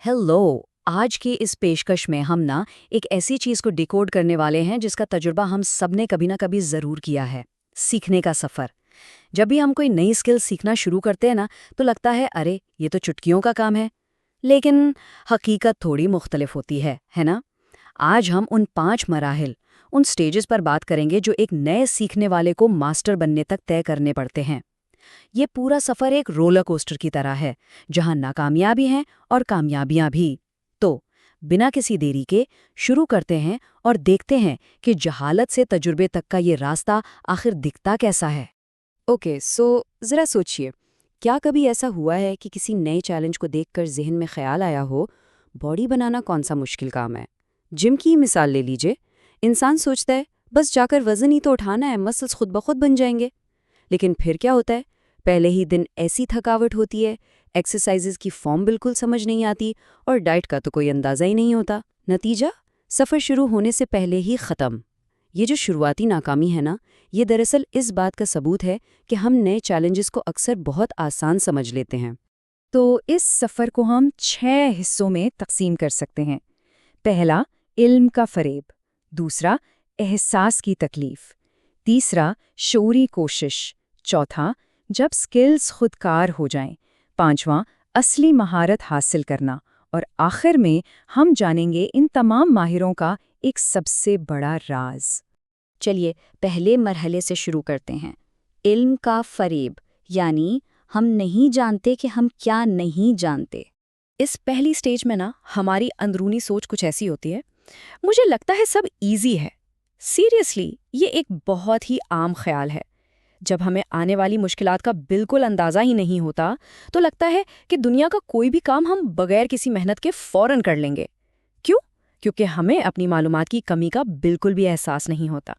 Hello. आज की इस पेशकश में हम ना एक ऐसी चीज़ को डिकोड करने वाले हैं जिसका तजुर्बा हम सब ने कभी ना कभी ज़रूर किया है। सीखने का सफ़र। जब भी हम कोई नई स्किल सीखना शुरू करते हैं ना, तो लगता है अरे ये तो चुटकियों का काम है। लेकिन हकीकत थोड़ी मुख्तलिफ होती है ना। आज हम उन 5 मराहिल, उन स्टेजेस पर बात करेंगे जो एक नए सीखने वाले को मास्टर बनने तक तय करने पड़ते हैं। ये पूरा सफ़र एक रोलर कोस्टर की तरह है, जहां नाकामयाबी हैं और कामयाबियां भी। तो बिना किसी देरी के शुरू करते हैं और देखते हैं कि जहालत से तजुर्बे तक का ये रास्ता आखिर दिखता कैसा है। ओके, सो ज़रा सोचिए, क्या कभी ऐसा हुआ है कि किसी नए चैलेंज को देखकर ज़हन में ख्याल आया हो, बॉडी बनाना कौन सा मुश्किल काम है? जिम की ही मिसाल ले लीजिए। इंसान सोचता है बस जाकर वज़न ही तो उठाना है, मसल्स खुद ब खुद बन जाएंगे। लेकिन फिर क्या होता है? पहले ही दिन ऐसी थकावट होती है, एक्सरसाइजेज की फॉर्म बिल्कुल समझ नहीं आती और डाइट का तो कोई अंदाज़ा ही नहीं होता। नतीजा, सफ़र शुरू होने से पहले ही ख़त्म। ये जो शुरुआती नाकामी है ना, ये दरअसल इस बात का सबूत है कि हम नए चैलेंजेस को अक्सर बहुत आसान समझ लेते हैं। तो इस सफ़र को हम 6 हिस्सों में तकसीम कर सकते हैं। पहला, इल्म का फ़रेब। दूसरा, एहसास की तकलीफ़। तीसरा, शौरी कोशिश। चौथा, जब स्किल्स खुदकार हो जाएं। पांचवां, असली महारत हासिल करना। और आखिर में हम जानेंगे इन तमाम माहिरों का एक सबसे बड़ा राज। चलिए पहले मरहले से शुरू करते हैं। इल्म का फरेब, यानी हम नहीं जानते कि हम क्या नहीं जानते। इस पहली स्टेज में ना हमारी अंदरूनी सोच कुछ ऐसी होती है, मुझे लगता है सब इजी है। सीरियसली, ये एक बहुत ही आम ख्याल है। जब हमें आने वाली मुश्किलात का बिल्कुल अंदाज़ा ही नहीं होता, तो लगता है कि दुनिया का कोई भी काम हम बगैर किसी मेहनत के फौरन कर लेंगे। क्यों? क्योंकि हमें अपनी मालूमात की कमी का बिल्कुल भी एहसास नहीं होता।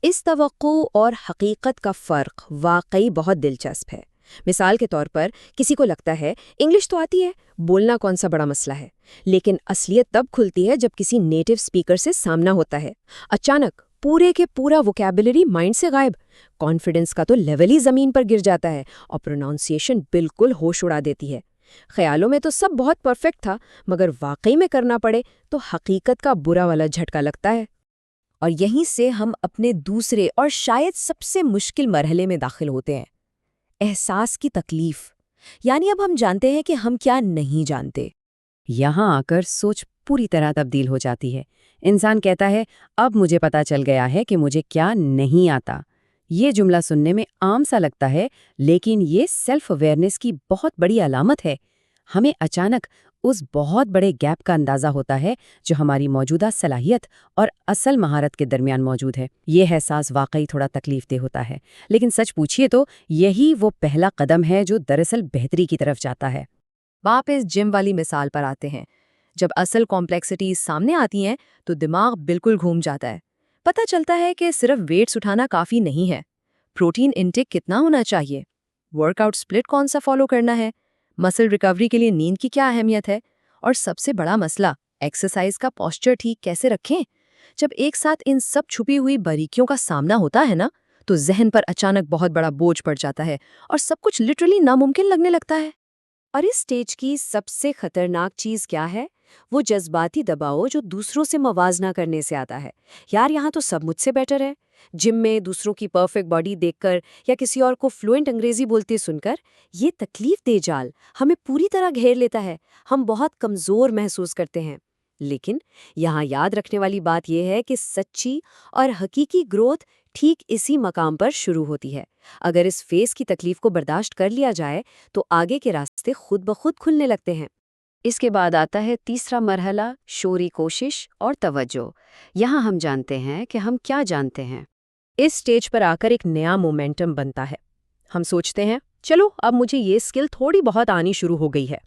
इस तवक्को और हकीकत का फ़र्क वाकई बहुत दिलचस्प है। मिसाल के तौर पर किसी को लगता है इंग्लिश तो आती है, बोलना कौन सा बड़ा मसला है। लेकिन असलियत तब खुलती है जब किसी नेटिव स्पीकर से सामना होता है। अचानक पूरे के पूरा वोकैबुलरी माइंड से गायब। कॉन्फिडेंस का तो लेवल ही ज़मीन पर गिर जाता है और प्रोनाउंसिएशन बिल्कुल होश उड़ा देती है। ख्यालों में तो सब बहुत परफेक्ट था, मगर वाकई में करना पड़े तो हकीकत का बुरा वाला झटका लगता है। और यहीं से हम अपने दूसरे और शायद सबसे मुश्किल मरहले में दाखिल होते हैं, एहसास की तकलीफ। यानी अब हम जानते हैं कि हम क्या नहीं जानते। यहाँ आकर सोच पूरी तरह तब्दील हो जाती है। इंसान कहता है अब मुझे पता चल गया है कि मुझे क्या नहीं आता। ये जुमला सुनने में आम सा लगता है, लेकिन ये सेल्फ अवेयरनेस की बहुत बड़ी अलामत है। हमें अचानक उस बहुत बड़े गैप का अंदाज़ा होता है जो हमारी मौजूदा सलाहियत और असल महारत के दरमियान मौजूद है। ये एहसास वाकई थोड़ा तकलीफदेह होता है, लेकिन सच पूछिए तो यही वो पहला कदम है जो दरअसल बेहतरी की तरफ जाता है। वापस जिम वाली मिसाल पर आते हैं। जब असल कॉम्प्लेक्सिटीज सामने आती हैं तो दिमाग बिल्कुल घूम जाता है। पता चलता है कि सिर्फ वेट्स उठाना काफ़ी नहीं है। प्रोटीन इंटेक कितना होना चाहिए, वर्कआउट स्प्लिट कौन सा फॉलो करना है, मसल रिकवरी के लिए नींद की क्या अहमियत है, और सबसे बड़ा मसला, एक्सरसाइज का पोस्चर ठीक कैसे रखें। जब एक साथ इन सब छुपी हुई बारीकियों का सामना होता है ना, तो जहन पर अचानक बहुत बड़ा बोझ पड़ जाता है और सब कुछ लिटरली नामुमकिन लगने लगता है। और इस स्टेज की सबसे खतरनाक चीज़ क्या है? वो जज्बाती दबाव जो दूसरों से मवाजना करने से आता है। यार यहाँ तो सब मुझसे बेटर है। जिम में दूसरों की परफेक्ट बॉडी देखकर या किसी और को फ्लुएंट अंग्रेजी बोलते सुनकर ये तकलीफ दे जाल हमें पूरी तरह घेर लेता है। हम बहुत कमज़ोर महसूस करते हैं। लेकिन यहाँ याद रखने वाली बात यह है कि सच्ची और हकीकी ग्रोथ ठीक इसी मकाम पर शुरू होती है। अगर इस फेस की तकलीफ को बर्दाश्त कर लिया जाए तो आगे के रास्ते खुद ब खुद खुलने लगते हैं। इसके बाद आता है तीसरा मरहला, शौरी कोशिश और तवज्जो। यहाँ हम जानते हैं कि हम क्या जानते हैं। इस स्टेज पर आकर एक नया मोमेंटम बनता है। हम सोचते हैं चलो अब मुझे ये स्किल थोड़ी बहुत आनी शुरू हो गई है।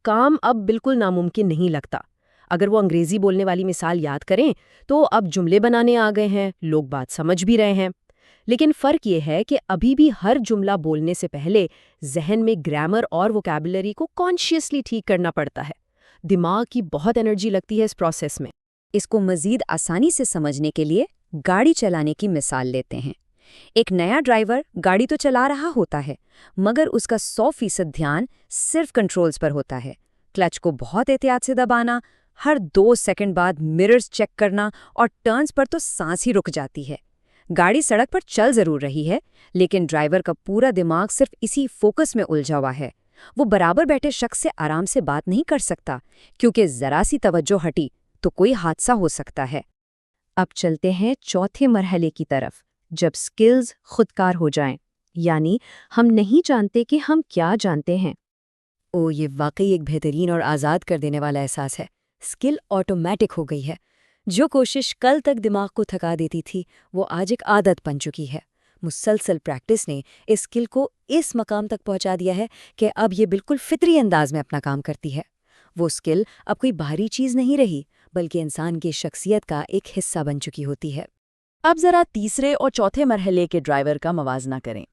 काम अब बिल्कुल नामुमकिन नहीं लगता। अगर वो अंग्रेजी बोलने वाली मिसाल याद करें तो अब जुमले बनाने आ गए हैं, लोग बात समझ भी रहे हैं। लेकिन फ़र्क ये है कि अभी भी हर जुमला बोलने से पहले जहन में ग्रामर और वोकैबुलरी को कॉन्शियसली ठीक करना पड़ता है। दिमाग की बहुत एनर्जी लगती है इस प्रोसेस में। इसको मज़ीद आसानी से समझने के लिए गाड़ी चलाने की मिसाल लेते हैं। एक नया ड्राइवर गाड़ी तो चला रहा होता है, मगर उसका 100% ध्यान सिर्फ कंट्रोल्स पर होता है। क्लच को बहुत एहतियात से दबाना, हर 2 सेकंड बाद मिरर्स चेक करना और टर्न्स पर तो सांस ही रुक जाती है। गाड़ी सड़क पर चल जरूर रही है, लेकिन ड्राइवर का पूरा दिमाग सिर्फ इसी फोकस में उलझा हुआ है। वो बराबर बैठे शख्स से आराम से बात नहीं कर सकता, क्योंकि जरा सी तवज्जो हटी तो कोई हादसा हो सकता है। अब चलते हैं चौथे मरहले की तरफ, जब स्किल्स खुदकार हो जाएं, यानी हम नहीं जानते कि हम क्या जानते हैं। ये वाकई एक बेहतरीन और आज़ाद कर देने वाला एहसास है। स्किल ऑटोमेटिक हो गई है। जो कोशिश कल तक दिमाग को थका देती थी, वो आज एक आदत बन चुकी है। मुसलसल प्रैक्टिस ने इस स्किल को इस मकाम तक पहुंचा दिया है कि अब ये बिल्कुल फितरी अंदाज में अपना काम करती है। वो स्किल अब कोई बाहरी चीज़ नहीं रही, बल्कि इंसान की शख्सियत का एक हिस्सा बन चुकी होती है। अब जरा तीसरे और चौथे मरहले के ड्राइवर का मवाजना करें।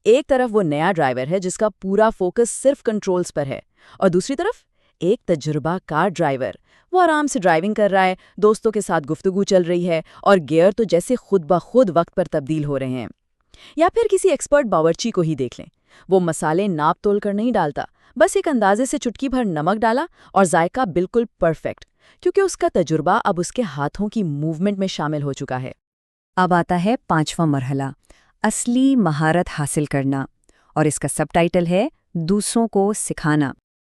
एक तरफ वो नया ड्राइवर है जिसका पूरा फोकस सिर्फ कंट्रोल्स पर है, और दूसरी तरफ एक तजुर्बाकार ड्राइवर। वो आराम से ड्राइविंग कर रहा है, दोस्तों के साथ गुफ्तगू चल रही है और गियर तो जैसे खुद ब खुद वक्त पर तब्दील हो रहे हैं। या फिर किसी एक्सपर्ट बावर्ची को ही देख लें। वो मसाले नाप तोल कर नहीं डालता, बस एक अंदाजे से चुटकी भर नमक डाला और जायका बिल्कुल परफेक्ट, क्योंकि उसका तजुर्बा अब उसके हाथों की मूवमेंट में शामिल हो चुका है। अब आता है 5वां मरहला, असली महारत हासिल करना, और इसका सबटाइटल है दूसरों को सिखाना।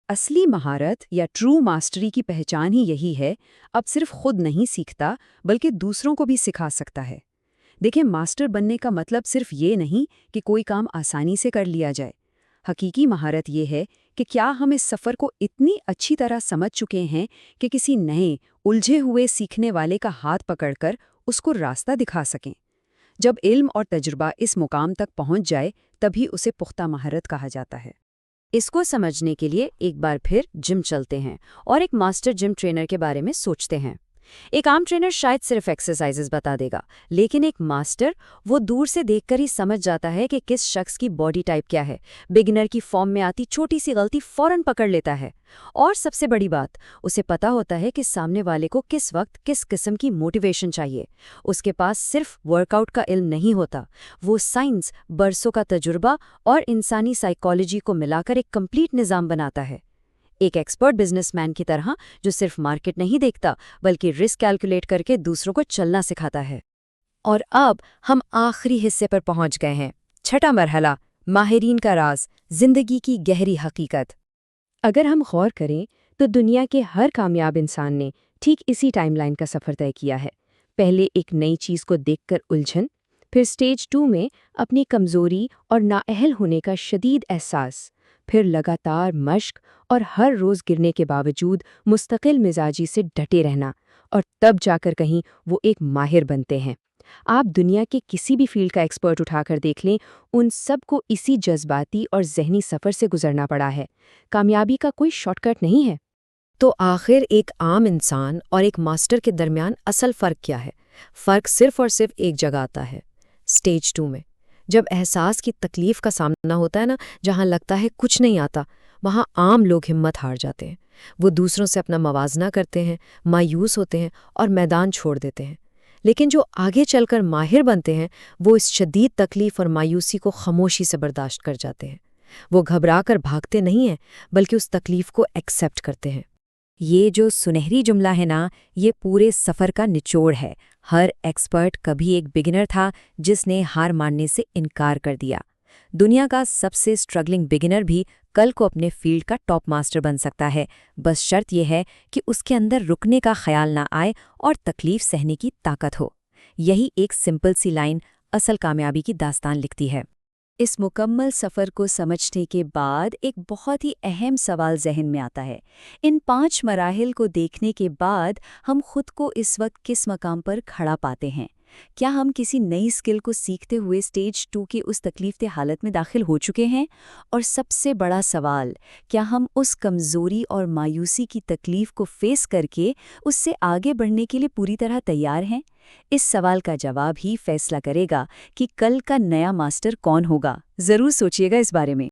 असली महारत या ट्रू मास्टरी की पहचान ही यही है, अब सिर्फ खुद नहीं सीखता बल्कि दूसरों को भी सिखा सकता है। देखिए, मास्टर बनने का मतलब सिर्फ ये नहीं कि कोई काम आसानी से कर लिया जाए। हकीकी महारत ये है कि क्या हम इस सफ़र को इतनी अच्छी तरह समझ चुके हैं कि किसी नए उलझे हुए सीखने वाले का हाथ पकड़कर उसको रास्ता दिखा सकें। जब इल्म और तजुर्बा इस मुकाम तक पहुंच जाए, तभी उसे पुख्ता महारत कहा जाता है। इसको समझने के लिए एक बार फिर जिम चलते हैं और एक मास्टर जिम ट्रेनर के बारे में सोचते हैं। एक आम ट्रेनर शायद सिर्फ एक्सरसाइजेस बता देगा, लेकिन एक मास्टर वो दूर से देखकर ही समझ जाता है कि किस शख्स की बॉडी टाइप क्या है। बिगिनर की फॉर्म में आती छोटी सी गलती फौरन पकड़ लेता है, और सबसे बड़ी बात, उसे पता होता है कि सामने वाले को किस वक्त किस किस्म की मोटिवेशन चाहिए। उसके पास सिर्फ वर्कआउट का इल्म नहीं होता, वो साइंस, बरसों का तजुर्बा और इंसानी साइकोलॉजी को मिलाकर एक कंप्लीट निज़ाम बनाता है। एक एक्सपर्ट बिजनेसमैन की तरह जो सिर्फ मार्केट नहीं देखता बल्कि रिस्क कैलकुलेट करके दूसरों को चलना सिखाता है। और अब हम आखिरी हिस्से पर पहुंच गए हैं, छठा मरहला, माहिरीन का राज, जिंदगी की गहरी हकीकत। अगर हम गौर करें तो दुनिया के हर कामयाब इंसान ने ठीक इसी टाइमलाइन का सफ़र तय किया है। पहले एक नई चीज़ को देखकर उलझन, फिर स्टेज 2 में अपनी कमज़ोरी और नाअहल होने का शदीद एहसास, फिर लगातार मश्क और हर रोज़ गिरने के बावजूद मुस्तकिल मिजाजी से डटे रहना, और तब जाकर कहीं वो एक माहिर बनते हैं। आप दुनिया के किसी भी फील्ड का एक्सपर्ट उठाकर देख लें, उन सब को इसी जज्बाती और ज़हनी सफ़र से गुजरना पड़ा है। कामयाबी का कोई शॉर्टकट नहीं है। तो आखिर एक आम इंसान और एक मास्टर के दरमियान असल फ़र्क क्या है? फ़र्क सिर्फ और सिर्फ एक जगह आता है, स्टेज 2 में। जब एहसास की तकलीफ़ का सामना होता है ना, जहाँ लगता है कुछ नहीं आता, वहाँ आम लोग हिम्मत हार जाते हैं। वो दूसरों से अपना मवाजना करते हैं, मायूस होते हैं और मैदान छोड़ देते हैं। लेकिन जो आगे चलकर माहिर बनते हैं, वो इस शदीद तकलीफ़ और मायूसी को खामोशी से बर्दाश्त कर जाते हैं। वो घबरा कर भागते नहीं हैं, बल्कि उस तकलीफ़ को एक्सेप्ट करते हैं। ये जो सुनहरी जुमला है ना, ये पूरे सफ़र का निचोड़ है। हर एक्सपर्ट कभी एक बिगिनर था जिसने हार मानने से इनकार कर दिया। दुनिया का सबसे स्ट्रगलिंग बिगिनर भी कल को अपने फील्ड का टॉप मास्टर बन सकता है। बस शर्त यह है कि उसके अंदर रुकने का ख्याल ना आए और तकलीफ सहने की ताकत हो। यही एक सिंपल सी लाइन असल कामयाबी की दास्तान लिखती है। इस मुकम्मल सफ़र को समझने के बाद एक बहुत ही अहम सवाल जहन में आता है। इन 5 मराहिल को देखने के बाद हम खुद को इस वक्त किस मकाम पर खड़ा पाते हैं? क्या हम किसी नई स्किल को सीखते हुए स्टेज 2 की उस तकलीफ़देह हालत में दाखिल हो चुके हैं? और सबसे बड़ा सवाल, क्या हम उस कमज़ोरी और मायूसी की तकलीफ़ को फेस करके उससे आगे बढ़ने के लिए पूरी तरह तैयार हैं? इस सवाल का जवाब ही फैसला करेगा कि कल का नया मास्टर कौन होगा। ज़रूर सोचिएगा इस बारे में।